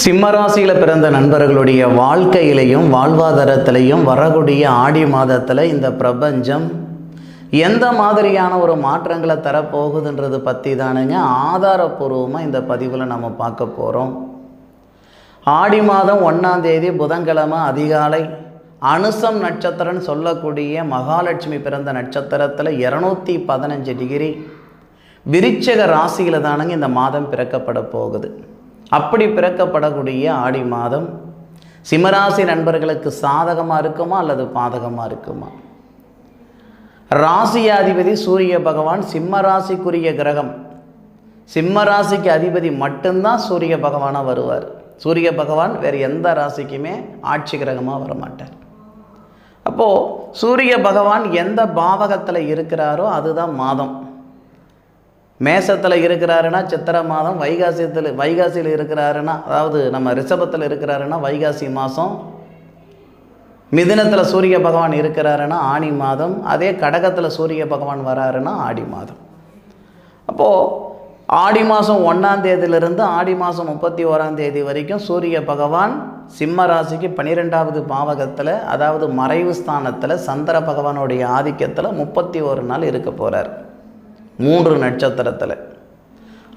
சிம்மராசியில் பிறந்த நண்பர்களுடைய வாழ்க்கையிலையும் வாழ்வாதாரத்திலையும் வரக்கூடிய ஆடி மாதத்தில் இந்த பிரபஞ்சம் எந்த மாதிரியான ஒரு மாற்றங்களை தரப்போகுதுன்றது பற்றி தானுங்க ஆதாரப்பூர்வமாக இந்த பதிவில் நம்ம பார்க்க போகிறோம். ஆடி மாதம் 1ஆம் தேதி புதன்கிழமை அதிகாலை அனுசம் நட்சத்திரம்னு சொல்லக்கூடிய மகாலட்சுமி பிறந்த நட்சத்திரத்தில் 215 டிகிரி விருச்சிக ராசியில் தானுங்க இந்த மாதம் பிறக்கப்பட போகுது. அப்படி பிறக்கப்படக்கூடிய ஆடி மாதம் சிம்மராசி நண்பர்களுக்கு சாதகமாக இருக்குமா அல்லது பாதகமாக இருக்குமா? ராசியாதிபதி சூரிய பகவான் சிம்மராசிக்குரிய கிரகம். சிம்மராசிக்கு அதிபதி மட்டும்தான் சூரிய பகவானாக வருவார். சூரிய பகவான் வேறு எந்த ராசிக்குமே ஆட்சி கிரகமாக வரமாட்டார். அப்போது சூரிய பகவான் எந்த பாவகத்தில் இருக்கிறாரோ அதுதான் மாதம். மேசத்தில் இருக்கிறாருன்னா சித்திரை மாதம், வைகாசியில் இருக்கிறாருன்னா, அதாவது நம்ம ரிஷபத்தில் இருக்கிறாருன்னா வைகாசி மாதம், மிதுனத்தில் சூரிய பகவான் இருக்கிறாருன்னா ஆனி மாதம், அதே கடகத்தில் சூரிய பகவான் வராருன்னா ஆடி மாதம். அப்போது ஆடி மாதம் 1ஆம் தேதியிலிருந்து ஆடி மாதம் 31ஆம் தேதி வரைக்கும் சூரிய பகவான் சிம்ம ராசிக்கு 12வது பாவகத்தில், அதாவது மறைவு ஸ்தானத்தில் சந்திர பகவானுடைய ஆதிக்கத்தில் 31 நாள் இருக்க போகிறார். 3 நட்சத்திரத்தில்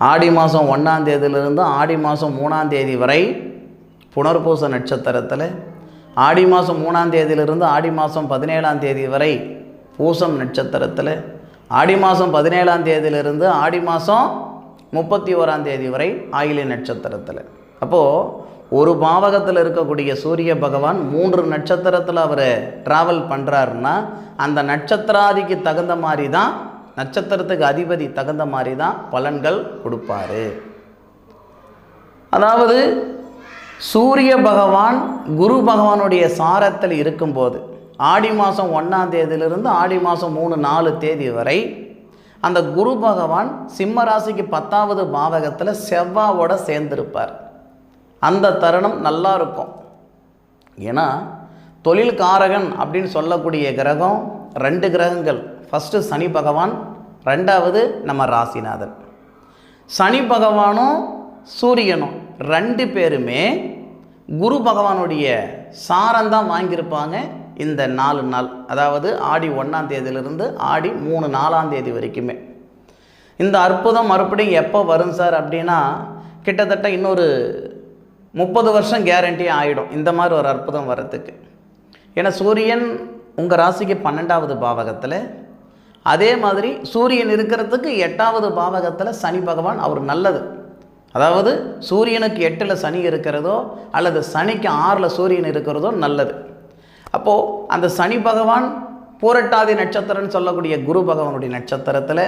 ஆடி மாதம் 1ஆம் தேதியிலிருந்து ஆடி மாதம் 3ஆம் தேதி வரை புனர்பூச நட்சத்திரத்தில், ஆடி மாதம் 3ஆம் தேதியிலிருந்து ஆடி மாதம் 17ஆம் தேதி வரை பூசம் நட்சத்திரத்தில், ஆடி மாதம் 17ஆம் தேதியிலிருந்து ஆடி மாதம் 31ஆம் தேதி வரை ஆயில்ய நட்சத்திரத்தில். அப்போது ஒரு பாவகத்தில் இருக்கக்கூடிய சூரிய பகவான் 3 நட்சத்திரத்தில் அவர் ட்ராவல் பண்ணுறாருன்னா அந்த நட்சத்திராதிக்கு தகுந்த மாதிரி தான், நட்சத்திரத்துக்கு அதிபதி தகுந்த மாதிரி தான் பலன்கள் கொடுப்பாரு. அதாவது சூரிய பகவான் குரு பகவானுடைய சாரத்தில் இருக்கும்போது ஆடி மாதம் 1ஆம் தேதியிலிருந்து ஆடி மாதம் 3-4 தேதி வரை அந்த குரு பகவான் சிம்ம ராசிக்கு 10வது பாவகத்தில் செவ்வாவோட சேர்ந்திருப்பார். அந்த தருணம் நல்லா இருக்கும். ஏன்னா தொழில் காரகன் அப்படின்னு சொல்லக்கூடிய கிரகம் 2 கிரகங்கள். ஃபஸ்ட்டு சனி பகவான், 2வது நம்ம ராசிநாதன். சனி பகவானும் சூரியனும் 2 பேருமே குரு பகவானுடைய சாரம்தான் வாங்கியிருப்பாங்க இந்த 4 நாள், அதாவது ஆடி 1ஆம் தேதியிலிருந்து ஆடி 3-4ஆம் தேதி வரைக்குமே. இந்த அற்புதம் மறுபடியும் எப்போ வரும் சார் அப்படின்னா கிட்டத்தட்ட இன்னொரு 30 வருஷம் கேரண்டி ஆகிடும் இந்த மாதிரி ஒரு அற்புதம் வர்றதுக்கு. ஏன்னா சூரியன் உங்கள் ராசிக்கு 12வது பாவகத்தில், அதே மாதிரி சூரியன் இருக்கிறதுக்கு 8வது பாவகத்தில் சனி பகவான் அவர் நல்லது. அதாவது சூரியனுக்கு 8ல் சனி இருக்கிறதோ அல்லது சனிக்கு 6ல் சூரியன் இருக்கிறதோ நல்லது. அப்போது அந்த சனி பகவான் பூரட்டாதி நட்சத்திரம்னு சொல்லக்கூடிய குரு பகவானுடைய நட்சத்திரத்தில்,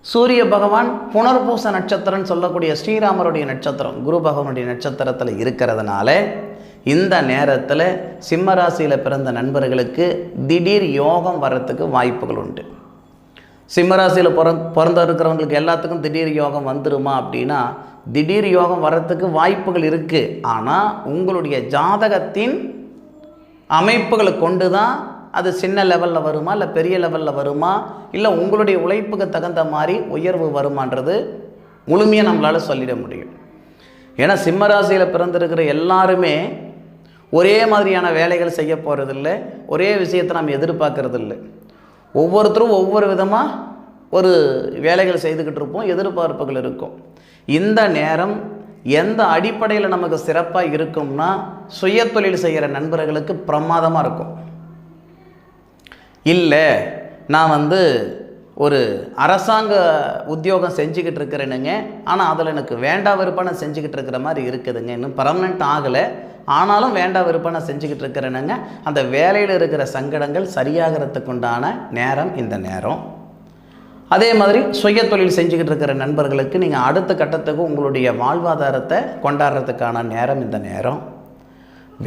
சூரிய பகவான் புனர்பூச நட்சத்திரம்னு சொல்லக்கூடிய ஸ்ரீராமருடைய நட்சத்திரம் குரு பகவானுடைய நட்சத்திரத்தில் இருக்கிறதுனால இந்த நேரத்தில் சிம்ம ராசியில் பிறந்த நண்பர்களுக்கு திடீர் யோகம் வர்றதுக்கு வாய்ப்புகள் உண்டு. சிம்ம ராசியில் பிறந்த இருக்கிறவங்களுக்கு எல்லாத்துக்கும் திடீர் யோகம் வந்துருமா அப்படின்னா திடீர் யோகம் வர்றதுக்கு வாய்ப்புகள் இருக்குது. ஆனால் உங்களுடைய ஜாதகத்தின் அமைப்புகளை கொண்டு தான் அது சின்ன லெவலில் வருமா இல்லை பெரிய லெவலில் வருமா இல்லை உங்களுடைய உழைப்புக்கு தகுந்த மாதிரி உயர்வு வருமானது முழுமையாக நம்மளால் சொல்லிட முடியும். ஏன்னா சிம்ம ராசியில் பிறந்திருக்கிற எல்லாருமே ஒரே மாதிரியான வேலைகள் செய்ய போகிறதில்ல, ஒரே விஷயத்தை நம்ம எதிர்பார்க்கறதில்லை. ஒவ்வொருத்தரும் ஒவ்வொரு விதமாக ஒரு வேலைகள் செய்துக்கிட்டு இருப்போம், எதிர்பார்ப்புகள் இருக்கும். இந்த நேரம் எந்த அடிப்படையில் நமக்கு சிறப்பாக இருக்கும்னா சுய தொழில் செய்கிற நண்பர்களுக்கு பிரமாதமாக இருக்கும். இல்லை நான் ஒரு அரசாங்க உத்தியோகம் செஞ்சுக்கிட்டு இருக்கிறேனுங்க, ஆனால் அதில் எனக்கு வேண்டா விருப்பம் செஞ்சுக்கிட்டு இருக்கிற மாதிரி இருக்குதுங்க, இன்னும் பர்மனெண்ட் ஆகலை, ஆனாலும் வேண்டா விருப்பம் செஞ்சுக்கிட்டு இருக்கிறேனுங்க, அந்த வேலையில் இருக்கிற சங்கடங்கள் சரியாகிறதுக்கு உண்டான நேரம் இந்த நேரம். அதே மாதிரி சுய தொழில் செஞ்சுக்கிட்டு இருக்கிற நண்பர்களுக்கு நீங்கள் அடுத்த கட்டத்துக்கு உங்களுடைய வாழ்வாதாரத்தை கொண்டாடுறதுக்கான நேரம் இந்த நேரம்.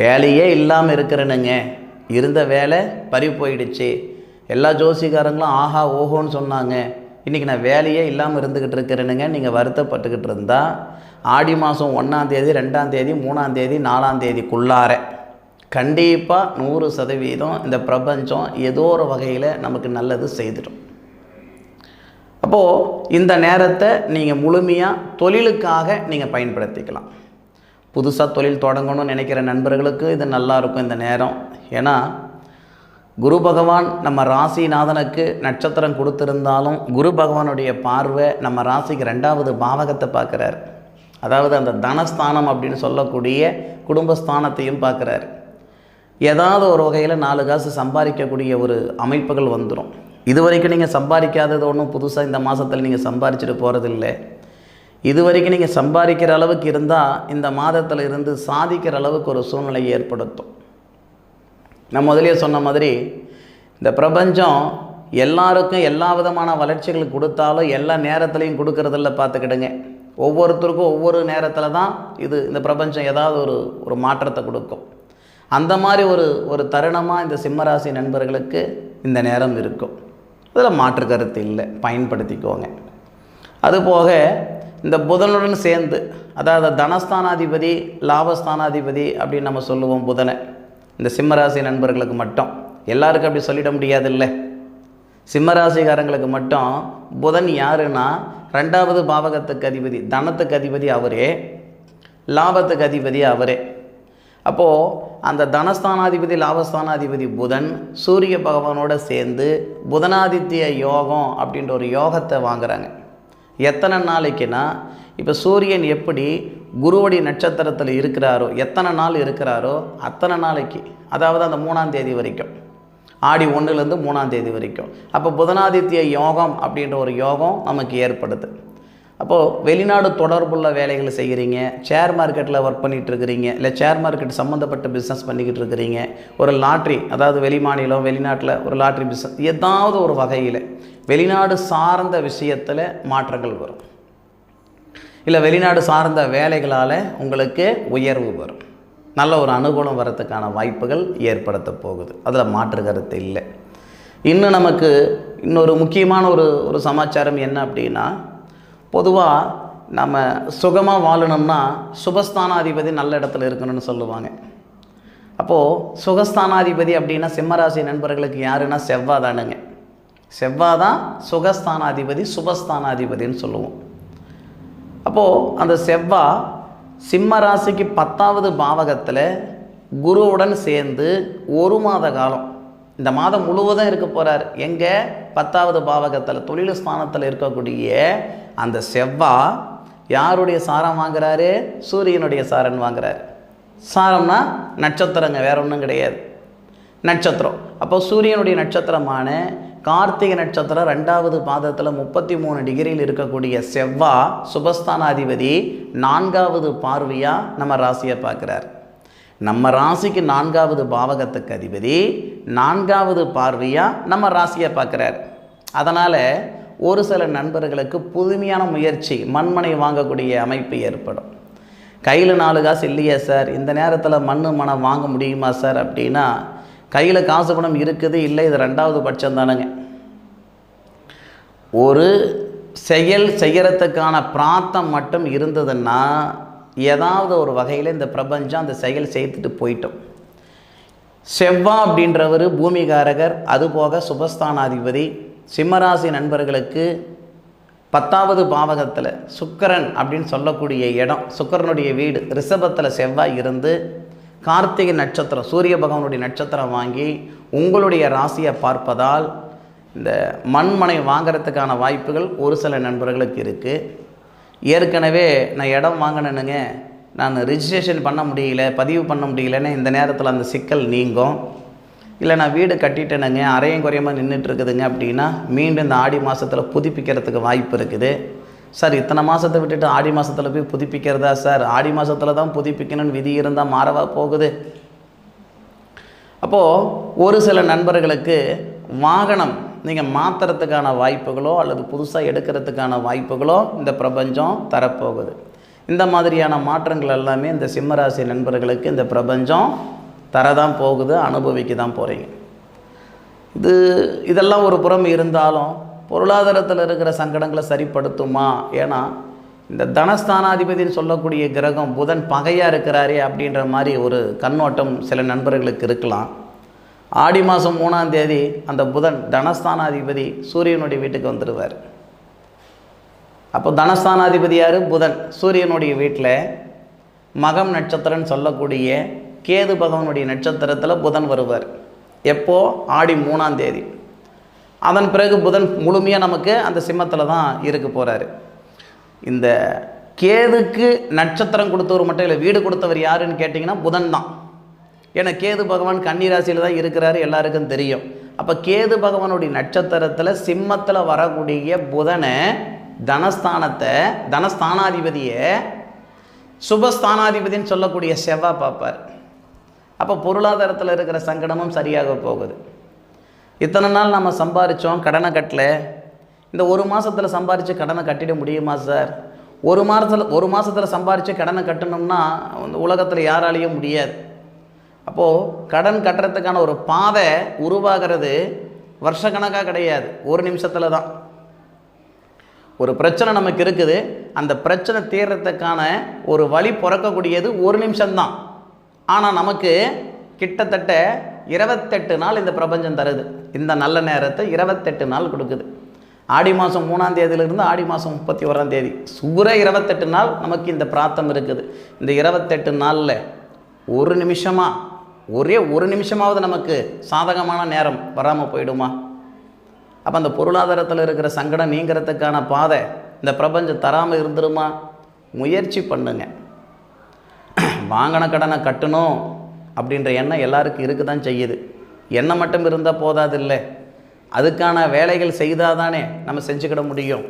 வேலையே இல்லாமல் இருக்கிறேனுங்க, இருந்த வேலை பறி போயிடுச்சு, எல்லா ஜோசிகாரங்களும் ஆஹா ஓஹோன்னு சொன்னாங்க, இன்றைக்கி நான் வேலையே இல்லாமல் இருந்துக்கிட்டு இருக்கிறேனுங்க, நீங்கள் வருத்தப்பட்டுக்கிட்டு இருந்தால் ஆடி மாதம் 1ஆம் தேதி 2ஆம் தேதி 3ஆம் தேதி 4ஆம் தேதிக்குள்ளார கண்டிப்பாக 100% இந்த பிரபஞ்சம் ஏதோ ஒரு வகையில் நமக்கு நல்லது செய்துடும். அப்போது இந்த நேரத்தை நீங்கள் முழுமையாக தொழிலுக்காக நீங்கள் பயன்படுத்திக்கலாம். புதுசாக தொழில் தொடங்கணும்னு நினைக்கிற நண்பர்களுக்கு இது நல்லா இருக்கும் இந்த நேரம். ஏன்னா குரு பகவான் நம்ம ராசிநாதனுக்கு நட்சத்திரம் கொடுத்துருந்தாலும் குரு பகவானுடைய பார்வை நம்ம ராசிக்கு 2வது பாவகத்தை பார்க்குறாரு. அதாவது அந்த தனஸ்தானம் அப்படின்னு சொல்லக்கூடிய குடும்பஸ்தானத்தையும் பார்க்குறாரு. ஏதாவது ஒரு வகையில் 4 காசு சம்பாதிக்கக்கூடிய ஒரு அமைப்புகள் வந்துடும். இது வரைக்கும் நீங்கள் சம்பாதிக்காதது ஒன்றும் புதுசாக இந்த மாதத்தில் நீங்கள் சம்பாதிச்சுட்டு போகிறதில்லை. இது வரைக்கும் நீங்கள் சம்பாதிக்கிற அளவுக்கு இருந்தால் இந்த மாதத்தில் இருந்து சாதிக்கிற அளவுக்கு ஒரு சூழ்நிலையை ஏற்படுத்தும். நான் முதலியே சொன்ன மாதிரி இந்த பிரபஞ்சம் எல்லாருக்கும் எல்லா விதமான வளர்ச்சிகள் கொடுத்தாலும் எல்லா நேரத்துலையும் கொடுக்கறதில்ல, பார்த்துக்கிடுங்க. ஒவ்வொருத்தருக்கும் ஒவ்வொரு நேரத்தில் தான் இந்த பிரபஞ்சம் ஏதாவது ஒரு மாற்றத்தை கொடுக்கும். அந்த மாதிரி ஒரு தருணமாக இந்த சிம்மராசி நண்பர்களுக்கு இந்த நேரம் இருக்கும். அதில் மாற்று கருத்து இல்லை, பயன்படுத்திக்கோங்க. அதுபோக இந்த புதனுடன் சேர்ந்து, அதாவது தனஸ்தானாதிபதி லாபஸ்தானாதிபதி அப்படின்னு நம்ம சொல்லுவோம் புதனை, இந்த சிம்மராசி நண்பர்களுக்கு மட்டும், எல்லாருக்கும் அப்படி சொல்லிட முடியாதில்லை. சிம்மராசிகாரங்களுக்கு மட்டும் புதன் யாருன்னா 2வது பாவகத்துக்கு அதிபதி, தனத்துக்கு அதிபதி அவரே, லாபத்துக்கு அதிபதி அவரே. அப்போது அந்த தனஸ்தானாதிபதி லாபஸ்தானாதிபதி புதன் சூரிய பகவானோட சேர்ந்து புதனாதித்ய யோகம் அப்படின்ற ஒரு யோகத்தை வாங்குறாங்க. எத்தனை நாளைக்குன்னா, இப்போ சூரியன் எப்படி குருவுடைய நட்சத்திரத்தில் இருக்கிறாரோ, எத்தனை நாள் இருக்கிறாரோ அத்தனை நாளைக்கு, அதாவது அந்த 3ஆம் தேதி வரைக்கும், ஆடி 1லேருந்து 3ஆம் தேதி வரைக்கும். அப்போ புதனாதித்ய யோகம் அப்படின்ற ஒரு யோகம் நமக்கு ஏற்படுது. அப்போது வெளிநாடு தொடர்புள்ள வேலைகளை செய்கிறீங்க, ஷேர் மார்க்கெட்டில் ஒர்க் பண்ணிகிட்ருக்கிறீங்க, இல்லை ஷேர் மார்க்கெட் சம்மந்தப்பட்ட பிஸ்னஸ் பண்ணிக்கிட்டு இருக்கிறீங்க, ஒரு லாட்ரி, அதாவது வெளி மாநிலம் வெளிநாட்டில் ஒரு லாட்ரி பிஸ்னஸ், ஏதாவது ஒரு வகையில் வெளிநாடு சார்ந்த விஷயத்தில் மாற்றங்கள் வரும். இல்லை வெளிநாடு சார்ந்த வேலைகளால் உங்களுக்கு உயர்வு வரும், நல்ல ஒரு அனுகூலம் வரத்துக்கான வாய்ப்புகள் ஏற்படுத்த போகுது. அதில் மாற்று கருத்து இல்லை. இன்னும் நமக்கு இன்னொரு முக்கியமான ஒரு சமாச்சாரம் என்ன அப்படின்னா, பொதுவாக நம்ம சுகமாக வாழணும்னா சுகஸ்தானாதிபதி நல்ல இடத்துல இருக்கணும்னு சொல்லுவாங்க. அப்போது சுகஸ்தானாதிபதி அப்படின்னா சிம்மராசி நண்பர்களுக்கு யாருன்னா செவ்வாய் தானுங்க. செவ்வாய் தான் சுகஸ்தானாதிபதி, சுபஸ்தானாதிபதின்னு சொல்லுவோம். அப்போது அந்த செவ்வாய் சிம்ம ராசிக்கு 10வது பாவகத்தில் குருவுடன் சேர்ந்து 1 மாத காலம், இந்த மாதம் முழுவதும் இருக்க போகிறார். எங்கே? 10வது பாவகத்தில் தொழில் ஸ்தானத்தில் இருக்கக்கூடிய அந்த செவ்வாய் யாருடைய சாரம் வாங்குறாரு? சூரியனுடைய சாரன் வாங்குறாரு. சாரம்னா நட்சத்திரங்க, வேற ஒன்றும் கிடையாது, நட்சத்திரம். அப்போ சூரியனுடைய நட்சத்திரமான கார்த்திகை நட்சத்திரம் 2வது பாதத்தில் 33 டிகிரியில் இருக்கக்கூடிய செவ்வாய் சுபஸ்தானாதிபதி 4வது பார்வையாக நம்ம ராசியை பார்க்குறார். நம்ம ராசிக்கு 4வது பாவகத்துக்கு அதிபதி 4வது பார்வையாக நம்ம ராசியை பார்க்குறார். அதனால் ஒரு சில நண்பர்களுக்கு புதுமையான முயற்சி, மண்மனை வாங்கக்கூடிய அமைப்பு ஏற்படும். கையில் 4 காசு இல்லையா சார், இந்த நேரத்தில் மனம் வாங்க முடியுமா சார் அப்படின்னா, கையில் காசு பணம் இருக்குது இல்லை, இது 2வது பட்சம் தானுங்க. ஒரு செயல் செய்கிறதுக்கான பிரார்த்தம் மட்டும் இருந்ததுன்னா ஏதாவது ஒரு வகையில் இந்த பிரபஞ்சம் அந்த செயல் செய்துட்டு போயிட்டோம். செவ்வாய் அப்படின்றவர் பூமிகாரகர், அதுபோக சுபஸ்தானாதிபதி. சிம்மராசி நண்பர்களுக்கு 10வது பாவகத்தில் சுக்கிரன் அப்படின்னு சொல்லக்கூடிய இடம், சுக்கிரனுடைய வீடு ரிஷபத்தில் செவ்வாய் இருந்து கார்த்திகை நட்சத்திரம் சூரிய பகவானுடைய நட்சத்திரம் வாங்கி உங்களுடைய ராசியை பார்ப்பதால் இந்த மண்மனை வாங்கிறதுக்கான வாய்ப்புகள் ஒரு சில நண்பர்களுக்கு இருக்குது. ஏற்கனவே நான் இடம் வாங்கினேனுங்க, நான் ரிஜிஸ்ட்ரேஷன் பண்ண முடியல, பதிவு பண்ண முடியலன்னு இந்த நேரத்தில் அந்த சிக்கல் நீங்கும். இல்லை நான் வீடு கட்டிட்டேனுங்க, அரையும் குறையமாக நின்றுட்டுருக்குதுங்க அப்படின்னா மீண்டும் இந்த ஆடி மாதத்தில் புதுப்பிக்கிறதுக்கு வாய்ப்பு இருக்குது. சார் இத்தனை மாதத்தை விட்டுட்டு ஆடி மாதத்தில் போய் புதுப்பிக்கிறதா சார்? ஆடி மாதத்தில் தான் புதுப்பிக்கணும்னு விதி இருந்தால் மாறவா போகுது? அப்போது ஒரு சில நண்பர்களுக்கு வாகனம் நீங்கள் மாற்றுறதுக்கான வாய்ப்புகளோ அல்லது புதுசாக எடுக்கிறதுக்கான வாய்ப்புகளோ இந்த பிரபஞ்சம் தரப்போகுது. இந்த மாதிரியான மாற்றங்கள் எல்லாமே இந்த சிம்மராசி நண்பர்களுக்கு இந்த பிரபஞ்சம் தரதான் போகுது, அனுபவிக்க தான் போகிறீங்க. இதெல்லாம் ஒரு புறம் இருந்தாலும் பொருளாதாரத்தில் இருக்கிற சங்கடங்களை சரிப்படுத்துமா? ஏன்னா இந்த தனஸ்தானாதிபதினு சொல்லக்கூடிய கிரகம் புதன் பகையாக இருக்கிறாரே அப்படின்ற மாதிரி ஒரு கண்ணோட்டம் சில நண்பர்களுக்கு இருக்கலாம். ஆடி மாதம் 3ஆம் தேதி அந்த புதன் தனஸ்தானாதிபதி சூரியனுடைய வீட்டுக்கு வந்துடுவார். அப்போ தனஸ்தானாதிபதி யார்? புதன். சூரியனுடைய வீட்டில் மகம் நட்சத்திரம்னு சொல்லக்கூடிய கேது பகவானுடைய நட்சத்திரத்தில் புதன் வருவார். எப்போ? ஆடி 3ஆம் தேதி. அதன் பிறகு புதன் முழுமையாக நமக்கு அந்த சிம்மத்தில் தான் இருக்க போகிறாரு. இந்த கேதுக்கு நட்சத்திரம் கொடுத்தவர் மட்டும் இல்லை, வீடு கொடுத்தவர் யாருன்னு கேட்டிங்கன்னா புதன் தான். ஏன்னா கேது பகவான் கன்னி ராசியில் தான் இருக்கிறாரு, எல்லாருக்கும் தெரியும். அப்போ கேது பகவானுடைய நட்சத்திரத்தில் சிம்மத்தில் வரக்கூடிய புதனை தனஸ்தானாதிபதியை சுபஸ்தானாதிபதின்னு சொல்லக்கூடிய செவ்வாய் பார்ப்பார். அப்போ பொருளாதாரத்தில் இருக்கிற சங்கடமும் சரியாக போகுது. இத்தனை நாள் நம்ம சம்பாரித்தோம், கடனை கட்டல, இந்த ஒரு மாதத்தில் சம்பாரித்து கடனை கட்டிட முடியுமா சார்? ஒரு மாதத்தில் சம்பாரித்து கடனை கட்டணும்னா உலகத்தில் யாராலையும் முடியாது. அப்போது கடன் கட்டுறதுக்கான ஒரு பாதை உருவாகிறது வருஷக்கணக்காக கிடையாது, ஒரு நிமிஷத்தில் தான். ஒரு பிரச்சனை நமக்கு இருக்குது, அந்த பிரச்சனை தீர்றதுக்கான ஒரு வழி பிறக்கக்கூடியது ஒரு நிமிஷம்தான். ஆனால் நமக்கு கிட்டத்தட்ட 28 நாள் இந்த பிரபஞ்சம் தருது. இந்த நல்ல நேரத்தை 28 நாள் கொடுக்குது. ஆடி மாதம் 3ஆம் தேதியிலிருந்து ஆடி மாதம் 31ஆம் தேதி சுகுர 28 நாள் நமக்கு இந்த பிராத்தம் இருக்குது. இந்த 28 நாளில் ஒரே ஒரு நிமிஷமாவது நமக்கு சாதகமான நேரம் வராமல் போயிடுமா? அப்போ அந்த பொருளாதாரத்தில் இருக்கிற சங்கடம் நீங்கிறதுக்கான பாதை இந்த பிரபஞ்சம் தராமல் இருந்துருமா? முயற்சி பண்ணுங்க. வாங்கின கடனை கட்டணும் அப்படின்ற எண்ணம் எல்லாருக்கும் இருக்க தான் செய்யுது. எண்ணம் மட்டும் இருந்தால் போதாது இல்லை, அதுக்கான வேலைகள் செய்தால் தானே நம்ம செஞ்சுக்கிட முடியும்.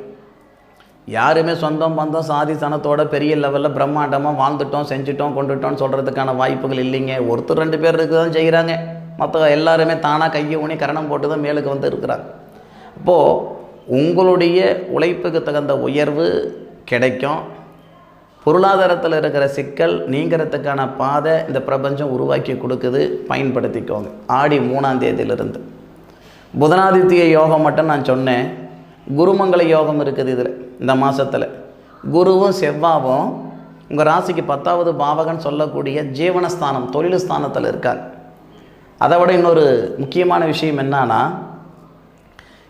யாருமே சொந்தம் பந்தம் சாதி சனத்தோட பெரிய லெவலில் பிரம்மாண்டமாக வாழ்ந்துட்டோம், செஞ்சுட்டோம், கொண்டுட்டோம்னு சொல்கிறதுக்கான வாய்ப்புகள் இல்லைங்க. ஒருத்தர் 2 பேர் இருக்க தான் செய்கிறாங்க. மற்ற எல்லாருமே தானாக கையை ஊனி கரணம் போட்டு தான் மேலுக்கு வந்து இருக்கிறாங்க. அப்போது உங்களுடைய உழைப்புக்கு தகுந்த உயர்வு கிடைக்கும். பொருளாதாரத்தில் இருக்கிற சிக்கல் நீங்கிறதுக்கான பாதை இந்த பிரபஞ்சம் உருவாக்கி கொடுக்குது, பயன்படுத்திக்கோங்க. ஆடி 3ஆம் தேதியிலிருந்து புதனாதித்ய யோகம் மட்டும் நான் சொன்னேன். குருமங்கள யோகம் இருக்குது இதில். இந்த மாதத்தில் குருவும் செவ்வாவும் உங்கள் ராசிக்கு 10வது பாவகன் சொல்லக்கூடிய ஜீவனஸ்தானம் தொழில் ஸ்தானத்தில் இருக்காங்க. அதை விட இன்னொரு முக்கியமான விஷயம் என்னன்னா,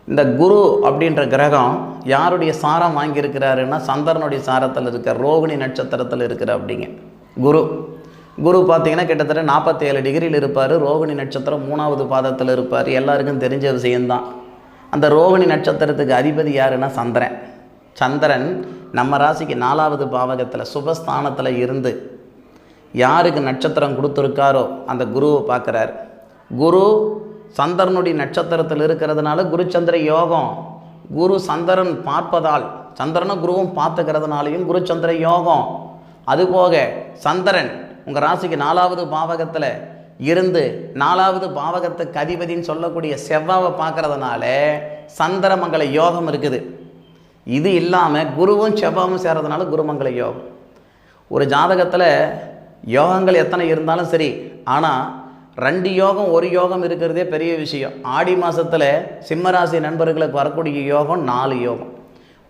இந்த குரு அப்படின்ற கிரகம் யாருடைய சாரம் வாங்கியிருக்கிறாருன்னா சந்திரனுடைய சாரத்தில் இருக்க ரோகிணி நட்சத்திரத்தில் இருக்கிற அப்படிங்க குரு பார்த்திங்கன்னா கிட்டத்தட்ட 47 டிகிரியில் இருப்பார். ரோகிணி நட்சத்திரம் 3வது பாதத்தில் இருப்பார். எல்லாருக்கும் தெரிஞ்ச விஷயந்தான். அந்த ரோகிணி நட்சத்திரத்துக்கு அதிபதி யாருன்னா சந்திரன் நம்ம ராசிக்கு 4வது பாவகத்தில் சுபஸ்தானத்தில் இருந்து யாருக்கு நட்சத்திரம் கொடுத்துருக்காரோ அந்த குருவை பார்க்குறார். குரு சந்திரனுடைய நட்சத்திரத்தில் இருக்கிறதுனால குருச்சந்திர யோகம். குரு சந்திரன் பார்ப்பதால் சந்திரனும் குருவும் பார்த்துக்கிறதுனாலையும் குருச்சந்திர யோகம். அதுபோக சந்திரன் உங்கள் ராசிக்கு 4வது பாவகத்தில் இருந்து 4வது பாவகத்துக்கு அதிபதின்னு சொல்லக்கூடிய செவ்வாவை பார்க்கறதுனால சந்திரமங்கல யோகம் இருக்குது. இது இல்லாமல் குருவும் செவ்வாவும் சேர்றதுனால குருமங்கல யோகம். ஒரு ஜாதகத்தில் யோகங்கள் எத்தனை இருந்தாலும் சரி, ஆனால் 2 யோகம் 1 யோகம் இருக்கிறதே பெரிய விஷயம். ஆடி மாதத்தில் சிம்மராசி நண்பர்களுக்கு வரக்கூடிய யோகம் 4 யோகம்.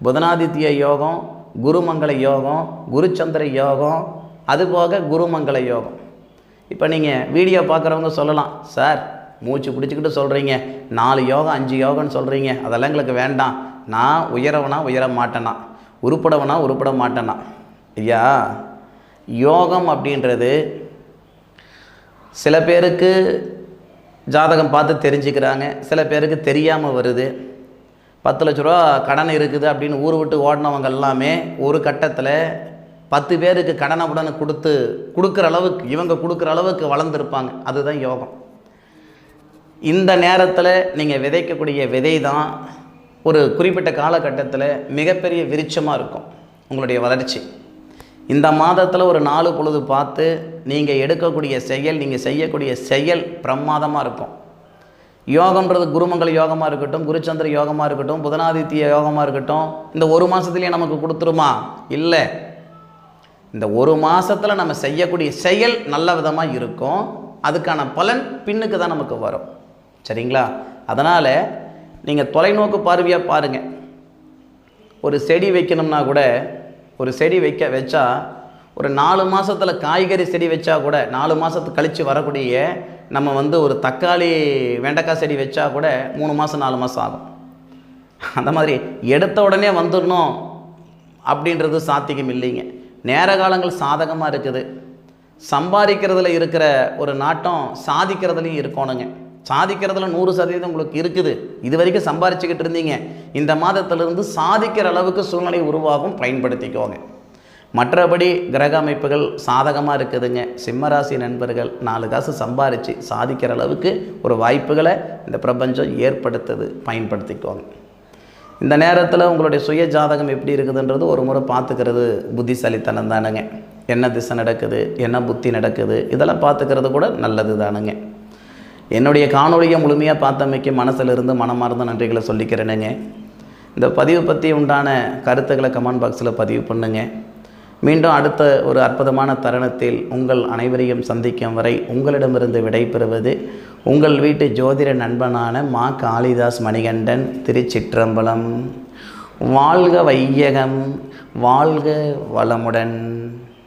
புதனாதித்ய யோகம், குருமங்கள யோகம், குருச்சந்திர யோகம், அதுபோக குருமங்கள யோகம். இப்போ நீங்கள் வீடியோ பார்க்குறவங்க சொல்லலாம், சார் மூச்சு பிடிச்சிக்கிட்டு சொல்கிறீங்க, 4 யோகம் 5 யோகம்னு சொல்கிறீங்க, அதெல்லாம் எங்களுக்கு வேண்டாம், நான் உயரவனா உயர மாட்டேனா, உருப்படவனா உருப்பட மாட்டேனா. ஐயா, யோகம் அப்படின்றது சில பேருக்கு ஜாதகம் பார்த்து தெரிஞ்சுக்கிறாங்க, சில பேருக்கு தெரியாமல் வருது. 10 லட்ச ரூபா கடன் இருக்குது அப்படின்னு ஊர் விட்டு ஓடினவங்க எல்லாமே ஒரு கட்டத்தில் 10 பேருக்கு கடனை உடனே கொடுக்குற அளவுக்கு இவங்க கொடுக்குற அளவுக்கு வளர்ந்துருப்பாங்க. அதுதான் யோகம். இந்த நேரத்தில் நீங்கள் விதைக்கக்கூடிய விதை தான் ஒரு குறிப்பிட்ட காலகட்டத்தில் மிகப்பெரிய விருட்சமாக இருக்கும் உங்களுடைய வளர்ச்சி. இந்த மாதத்தில் ஒரு 4 பொழுது பார்த்து நீங்கள் எடுக்கக்கூடிய செயல், நீங்கள் செய்யக்கூடிய செயல் பிரமாதமாக இருக்கும். யோகம்ன்றது குருமங்கள யோகமாக இருக்கட்டும், குருச்சந்திர யோகமாக இருக்கட்டும், புதனாதித்ய யோகமாக இருக்கட்டும், இந்த ஒரு மாதத்துலேயே நமக்கு கொடுத்துருமா? இல்லை. இந்த ஒரு மாதத்தில் நம்ம செய்யக்கூடிய செயல் நல்ல விதமாக இருக்கும், அதுக்கான பலன் பின்னுக்கு தான் நமக்கு வரும். சரிங்களா? அதனால் நீங்கள் தொலைநோக்கு பார்வையாக பாருங்கள். ஒரு செடி வைக்கணும்னா கூட, ஒரு செடி வச்சா ஒரு 4 மாதத்தில் காய்கறி செடி வச்சா கூட 4 மாதத்துக்கு கழித்து வரக்கூடிய நம்ம ஒரு தக்காளி வெண்டைக்காய் செடி வச்சா கூட 3 மாதம் 4 மாதம் ஆகும். அந்த மாதிரி எடுத்த உடனே வந்துடணும் அப்படின்றது சாத்தியம் இல்லைங்க. நேர காலங்கள் சாதகமாக இருக்குது. சம்பாதிக்கிறதுல இருக்கிற ஒரு நாட்டம் சாதிக்கிறதுலையும் இருக்கணுங்க. சாதிக்கிறதுல 100% உங்களுக்கு இருக்குது. இது வரைக்கும் சம்பாதிச்சுக்கிட்டு இருந்தீங்க, இந்த மாதத்திலிருந்து சாதிக்கிற அளவுக்கு சூழ்நிலை உருவாகும், பயன்படுத்திக்கோங்க. மற்றபடி கிரக அமைப்புகள் சாதகமாக இருக்குதுங்க. சிம்மராசி நண்பர்கள் 4 காசு சம்பாரித்து சாதிக்கிற அளவுக்கு ஒரு வாய்ப்புகளை இந்த பிரபஞ்சம் ஏற்படுத்துது, பயன்படுத்திக்கோங்க. இந்த நேரத்தில் உங்களுடைய சுய ஜாதகம் எப்படி இருக்குதுன்றது ஒரு முறை பார்த்துக்கிறது புத்திசாலித்தனம் தானுங்க. என்ன திசை நடக்குது, என்ன புத்தி நடக்குது, இதெல்லாம் பார்த்துக்கிறது கூட நல்லது தானுங்க. என்னுடைய காணொலியை முழுமையாக பார்த்தமைக்கு மனசிலிருந்து மனமார்ந்த நன்றிகளை சொல்லிக்கிறேனுங்க. இந்த பதிவு பற்றி உண்டான கருத்துக்களை கமெண்ட் பாக்ஸில் பதிவு பண்ணுங்க. மீண்டும் அடுத்த ஒரு அற்புதமான தருணத்தில் உங்கள் அனைவரையும் சந்திக்கும் வரை உங்களிடமிருந்து விடைபெறுவது உங்கள் வீட்டு ஜோதிட நண்பனான மா காளிதாஸ் மணிகண்டன், திருச்சிற்றம்பலம். வாழ்க வையகம், வாழ்க வளமுடன்.